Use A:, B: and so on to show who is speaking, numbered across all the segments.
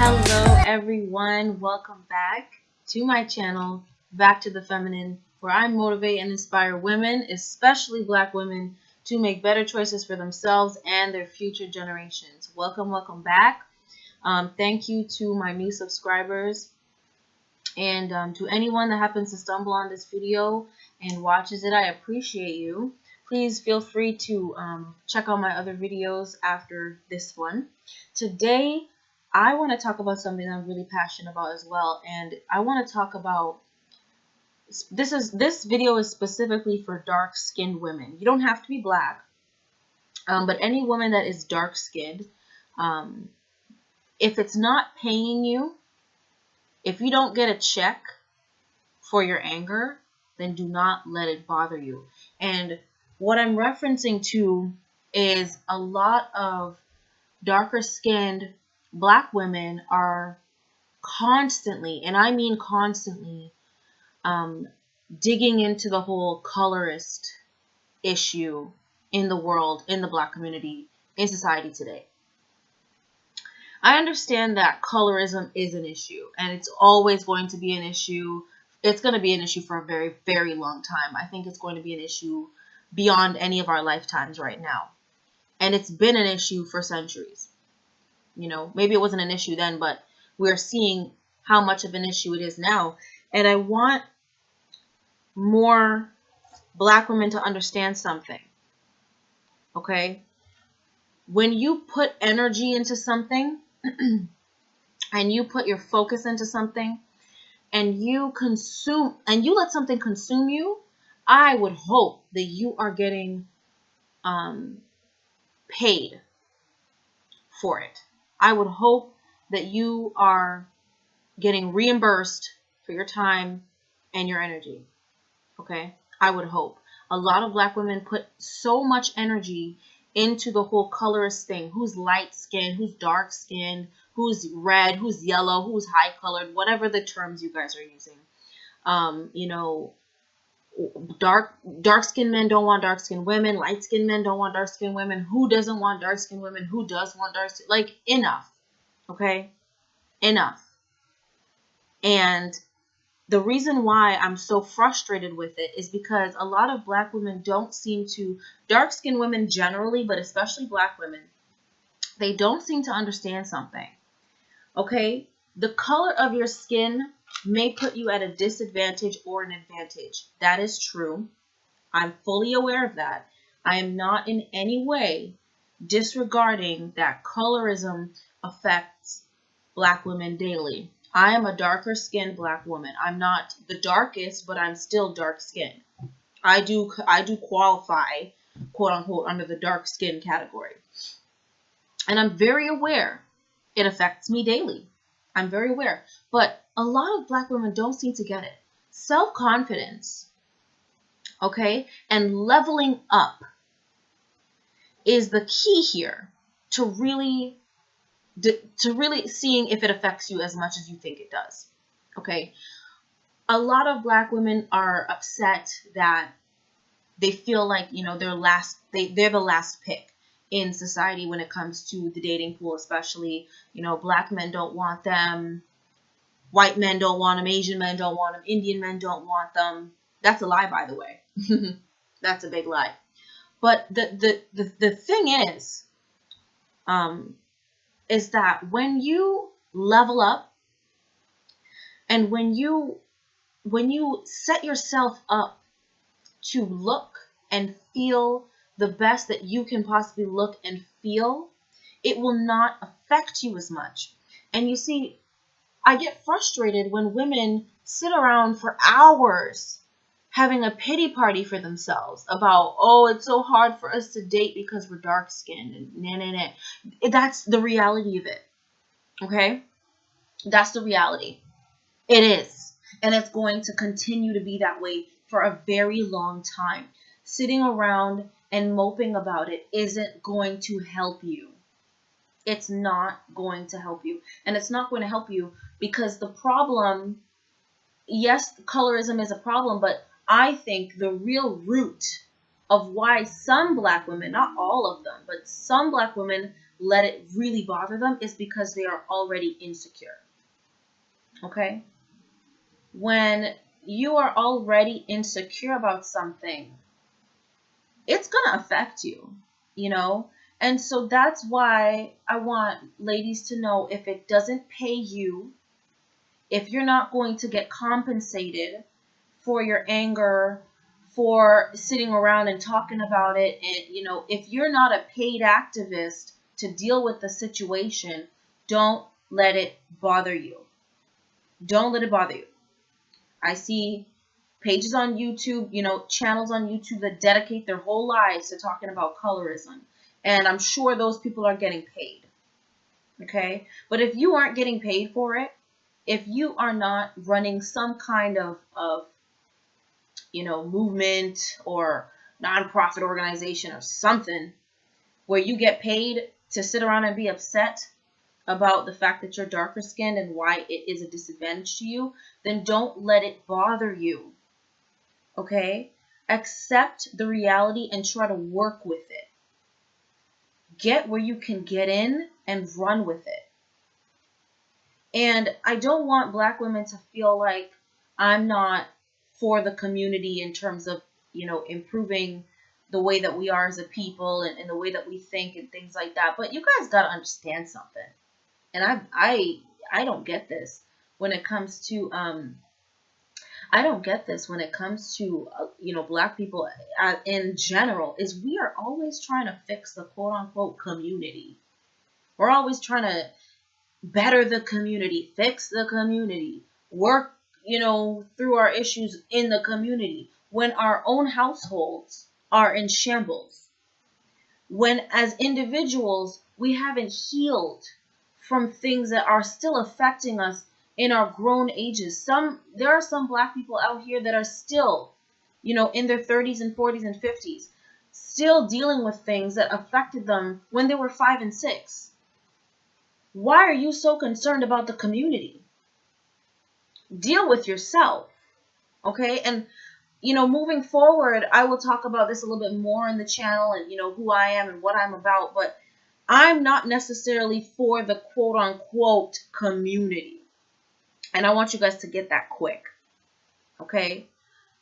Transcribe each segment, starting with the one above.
A: Hello everyone, welcome back to my channel, Back to the Feminine, where I motivate and inspire women, especially Black women, to make better choices for themselves and their future generations. Welcome back. Thank you to my new subscribers and to anyone that happens to stumble on this video and watches it. I appreciate you. Please feel free to check out my other videos after this one. Today, I want to talk about something I'm really passionate about as well, and I want to talk about this video is specifically for dark-skinned women. You don't have to be Black, but any woman that is dark-skinned, if it's not paying you, if you don't get a check for your anger, then do not let it bother you. And what I'm referencing to is a lot of darker-skinned Black women are constantly, and I mean constantly, digging into the whole colorist issue in the world, in the Black community, in society today. I understand that colorism is an issue, and it's always going to be an issue. It's going to be an issue for a very, very long time. I think it's going to be an issue beyond any of our lifetimes right now. And it's been an issue for centuries. You know, maybe it wasn't an issue then, but we're seeing how much of an issue it is now. And I want more Black women to understand something. Okay? When you put energy into something and you put your focus into something and you consume and you let something consume you, I would hope that you are getting paid for it. I would hope that you are getting reimbursed for your time and your energy. Okay? I would hope. A lot of Black women put so much energy into the whole colorist thing. Who's light skinned, who's dark skinned, who's red, who's yellow, who's high colored, whatever the terms you guys are using. You know, dark skinned men don't want dark skinned women. Light skinned men don't want dark skinned women. Who doesn't want dark skinned women? Who does want dark skinned? Like, enough. Okay? Enough. And the reason why I'm so frustrated with it is because a lot of Black women don't seem to, dark skinned women generally, but especially Black women, they don't seem to understand something. Okay? The color of your skin may put you at a disadvantage or an advantage. That is true. I'm fully aware of that. I am not in any way disregarding that colorism affects Black women daily. I am a darker skinned Black woman. I'm not the darkest, but I'm still dark skinned. I do qualify, quote unquote, under the dark skin category. And I'm very aware it affects me daily. I'm very aware. But a lot of Black women don't seem to get it. Self-confidence, okay, and leveling up is the key here to really seeing if it affects you as much as you think it does. Okay? A lot of Black women are upset that they feel like, you know, they're the last pick in society when it comes to the dating pool, especially. You know, Black men don't want them, white men don't want them, Asian men don't want them, Indian men don't want them. That's a lie, by the way. That's a big lie. But the thing is that when you level up and when you set yourself up to look and feel the best that you can possibly look and feel, it will not affect you as much. And you see, I get frustrated when women sit around for hours having a pity party for themselves about, oh, it's so hard for us to date because we're dark skinned and nah. That's the reality of it. Okay? That's the reality. It is. And it's going to continue to be that way for a very long time. Sitting around and moping about it isn't going to help you. It's not going to help you. And it's not going to help you because the problem, yes, colorism is a problem, but I think the real root of why some Black women, not all of them, but some Black women let it really bother them is because they are already insecure. Okay? When you are already insecure about something, it's going to affect you, you know? And so that's why I want ladies to know, if it doesn't pay you, if you're not going to get compensated for your anger, for sitting around and talking about it, and, you know, if you're not a paid activist to deal with the situation, don't let it bother you. Don't let it bother you. I see pages on YouTube, you know, channels on YouTube that dedicate their whole lives to talking about colorism. And I'm sure those people are getting paid. Okay? But if you aren't getting paid for it, if you are not running some kind of you know, movement or nonprofit organization or something where you get paid to sit around and be upset about the fact that you're darker skinned and why it is a disadvantage to you, then don't let it bother you. Okay? Accept the reality and try to work with it. Get where you can get in and run with it. And I don't want Black women to feel like I'm not for the community in terms of, you know, improving the way that we are as a people and the way that we think and things like that. But you guys got to understand something. And I don't get this when it comes to I don't get this when it comes to you know, Black people in general, is we are always trying to fix the quote unquote community. We're always trying to better the community, fix the community, work, you know, through our issues in the community, when our own households are in shambles. When as individuals, we haven't healed from things that are still affecting us in our grown ages. There are some Black people out here that are still, you know, in their 30s and 40s and 50s, still dealing with things that affected them when they were 5 and 6. Why are you so concerned about the community? Deal with yourself, okay? And, you know, moving forward, I will talk about this a little bit more in the channel and, you know, who I am and what I'm about, but I'm not necessarily for the quote-unquote community. And I want you guys to get that quick, okay?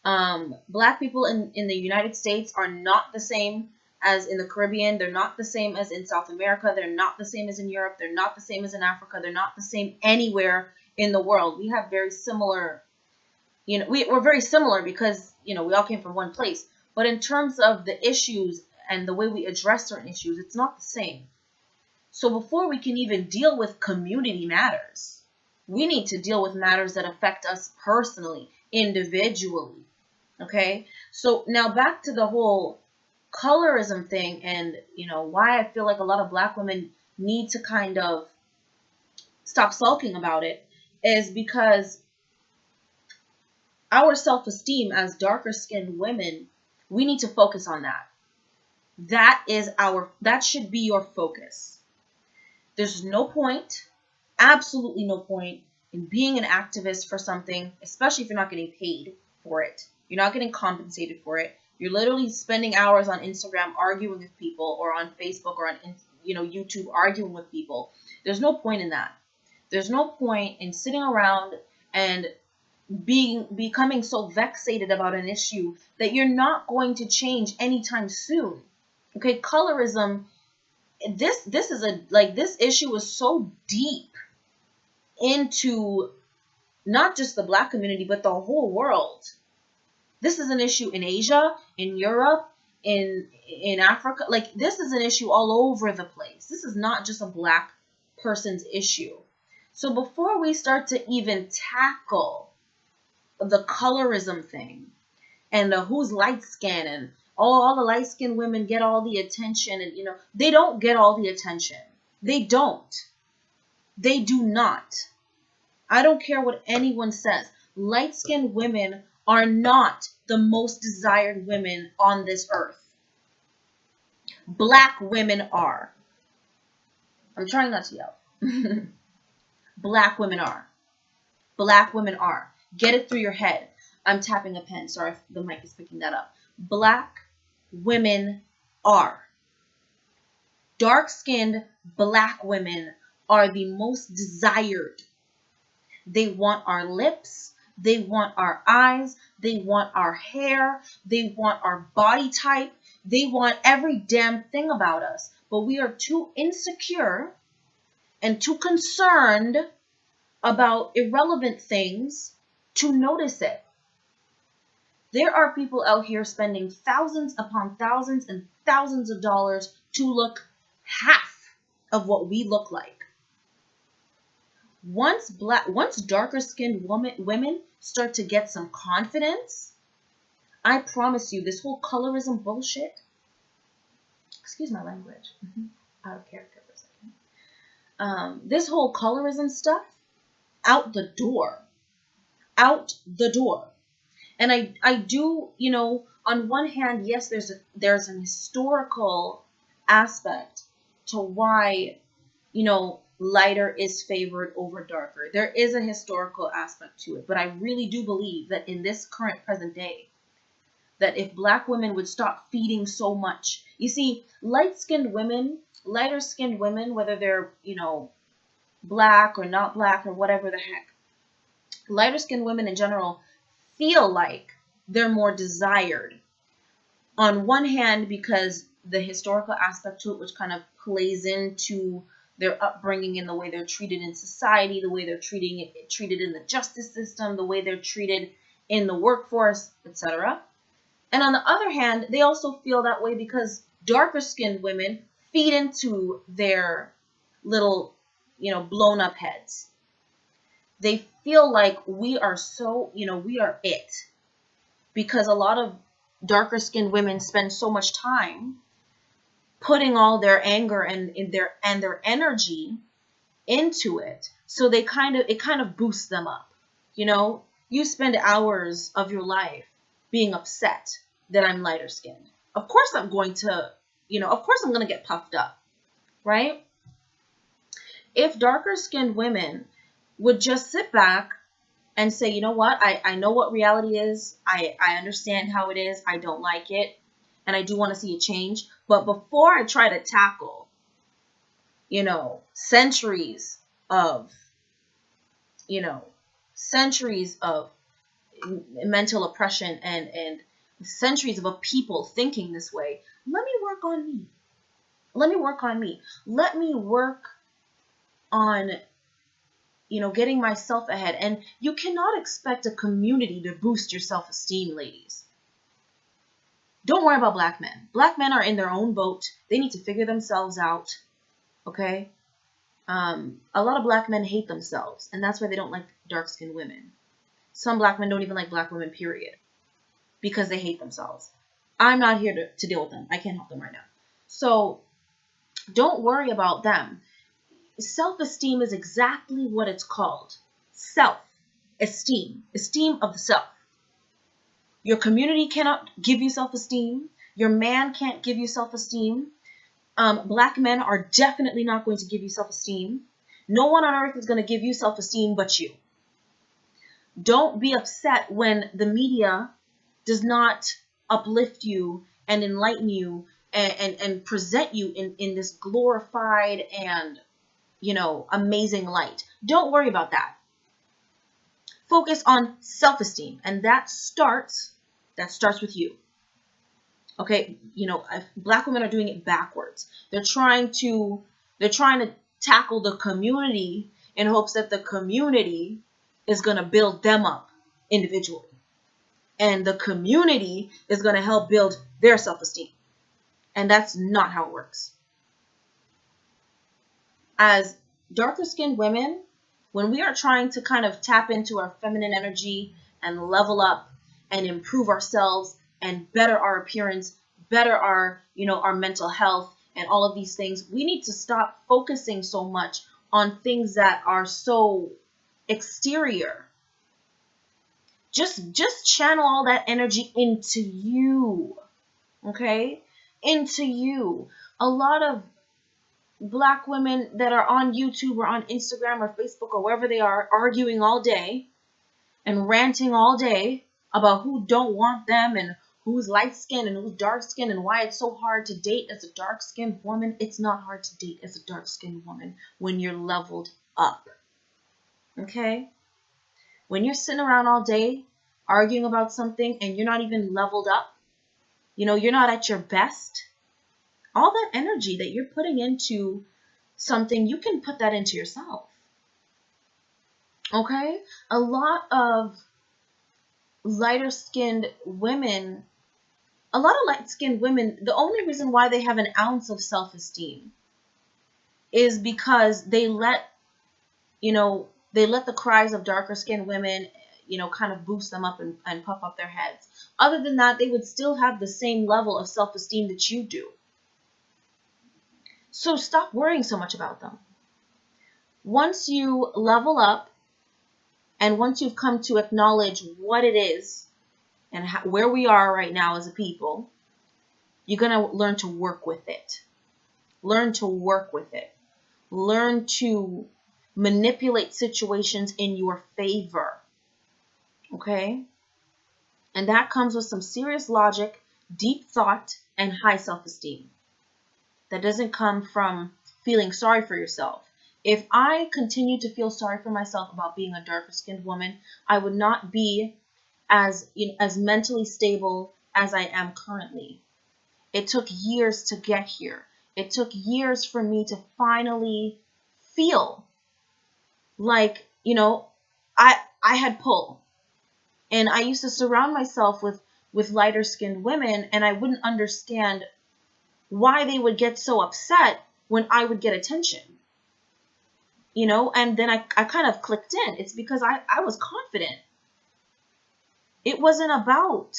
A: Black people in the United States are not the same as in the Caribbean. They're not the same as in South America. They're not the same as in Europe. They're not the same as in Africa. They're not the same anywhere in the world. We have very similar, you know, we're very similar because, you know, we all came from one place. But in terms of the issues and the way we address certain issues, it's not the same. So before we can even deal with community matters, we need to deal with matters that affect us personally, individually. Okay? So now back to the whole colorism thing, and, you know, why I feel like a lot of Black women need to kind of stop sulking about it is because our self-esteem as darker skinned women, we need to focus on that. That should be your focus. There's no point, absolutely no point, in being an activist for something, especially if you're not getting paid for it. You're not getting compensated for it. You're literally spending hours on Instagram arguing with people, or on Facebook, or on, you know, YouTube arguing with people. There's no point in that. There's no point in sitting around and becoming so vexated about an issue that you're not going to change anytime soon. Okay, colorism, this issue is so deep into not just the Black community, but the whole world. This is an issue in Asia, in Europe, in Africa. Like, this is an issue all over the place. This is not just a Black person's issue. So before we start to even tackle the colorism thing and who's light skinned and all the light skinned women get all the attention, and, you know, they don't get all the attention. They don't. They do not. I don't care what anyone says. Light skinned women are not the most desired women on this earth. Black women are. I'm trying not to yell. Black women are. Black women are. Get it through your head. I'm tapping a pen. Sorry if the mic is picking that up. Black women are. Dark-skinned black women are the most desired. They want our lips, they want our eyes, they want our hair, they want our body type, they want every damn thing about us. But we are too insecure and too concerned about irrelevant things to notice it. There are people out here spending thousands upon thousands and thousands of dollars to look half of what we look like. Once darker skinned women start to get some confidence, I promise you, this whole colorism bullshit, excuse my language, out of character for a second. This whole colorism stuff, out the door. And I do, on one hand, yes, there's an historical aspect to why, lighter is favored over darker. There is a historical aspect to it, but I really do believe that in this current present day, that if black women would stop feeding so much, you see, lighter-skinned women, whether they're, black or not black or whatever the heck, lighter-skinned women in general feel like they're more desired. On one hand, because the historical aspect to it, which kind of plays into their upbringing and the way they're treated in society, the way they're treated in the justice system, the way they're treated in the workforce, etc. And on the other hand, they also feel that way because darker-skinned women feed into their little, blown up heads. They feel like we are so, we are it. Because a lot of darker skinned women spend so much time putting all their anger and their energy into it. So it kind of boosts them up. You spend hours of your life being upset that I'm lighter skinned. Of course I'm going to get puffed up, right? If darker skinned women would just sit back and say, you know what, I know what reality is. I understand how it is. I don't like it. And I do want to see a change. But before I try to tackle, centuries of mental oppression and centuries of a people thinking this way, let me work on me. Let me work on getting myself ahead. And you cannot expect a community to boost your self-esteem, ladies. Don't worry about black men. Black men are in their own boat. They need to figure themselves out. Okay? A lot of black men hate themselves, and that's why they don't like dark-skinned women. Some black men don't even like black women, period, because they hate themselves. I'm not here to deal with them. I can't help them right now. So don't worry about them. Self-esteem is exactly what it's called. Self-esteem. Esteem of the self. Your community cannot give you self-esteem. Your man can't give you self-esteem. Black men are definitely not going to give you self-esteem. No one on earth is going to give you self-esteem but you. Don't be upset when the media does not uplift you and enlighten you and present you in this glorified and amazing light. Don't worry about that. Focus on self-esteem, and that starts with you. Okay, black women are doing it backwards. They're trying to tackle the community in hopes that the community is going to build them up individually, and the community is going to help build their self-esteem. And that's not how it works. As darker skinned women, when we are trying to kind of tap into our feminine energy and level up and improve ourselves and better our appearance, better our mental health and all of these things, we need to stop focusing so much on things that are so exterior. Just channel all that energy into you. Okay? Into you. A lot of black women that are on YouTube or on Instagram or Facebook or wherever they are arguing all day and ranting all day about who don't want them and who's light-skinned and who's dark-skinned and why it's so hard to date as a dark-skinned woman. It's not hard to date as a dark-skinned woman when you're leveled up. Okay? When you're sitting around all day arguing about something and you're not even leveled up, you're not at your best, all that energy that you're putting into something, you can put that into yourself. Okay? A lot of lighter-skinned women, the only reason why they have an ounce of self-esteem is because they let the cries of darker-skinned women, kind of boost them up and puff up their heads. Other than that, they would still have the same level of self-esteem that you do. So stop worrying so much about them. Once you level up, and once you've come to acknowledge what it is and where we are right now as a people, you're going to learn to work with it. Learn to work with it. Learn to manipulate situations in your favor. Okay? And that comes with some serious logic, deep thought, and high self-esteem. That doesn't come from feeling sorry for yourself. If I continued to feel sorry for myself about being a darker-skinned woman, I would not be as mentally stable as I am currently. It took years to get here. It took years for me to finally feel like, I had pull. And I used to surround myself with lighter-skinned women, and I wouldn't understand why they would get so upset when I would get attention. And then I kind of clicked in. It's because I was confident. It wasn't about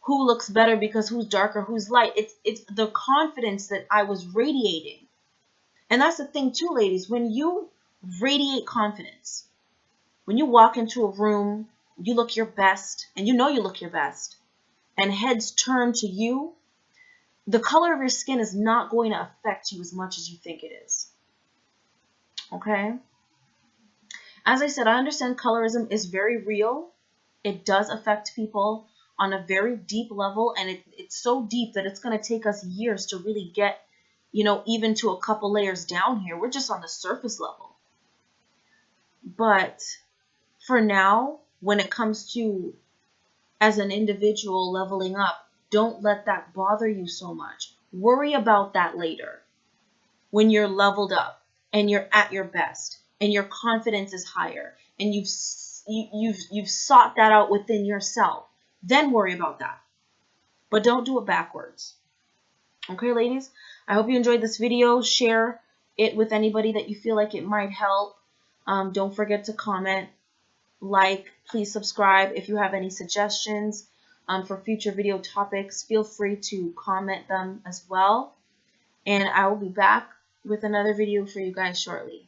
A: who looks better because who's dark or who's light. It's the confidence that I was radiating. And that's the thing too, ladies. When you radiate confidence, when you walk into a room, you look your best, and you look your best, and heads turn to you, the color of your skin is not going to affect you as much as you think it is. Okay? As I said, I understand colorism is very real. It does affect people on a very deep level, and it's so deep that it's going to take us years to really get, even to a couple layers down here. We're just on the surface level. But for now, when it comes to, as an individual leveling up, don't let that bother you so much. Worry about that later when you're leveled up and you're at your best and your confidence is higher and you've sought that out within yourself. Then worry about that. But don't do it backwards. Okay, ladies? I hope you enjoyed this video. Share it with anybody that you feel like it might help. Don't forget to comment, like, please subscribe. If you have any suggestions for future video topics, feel free to comment them as well. And I will be back with another video for you guys shortly.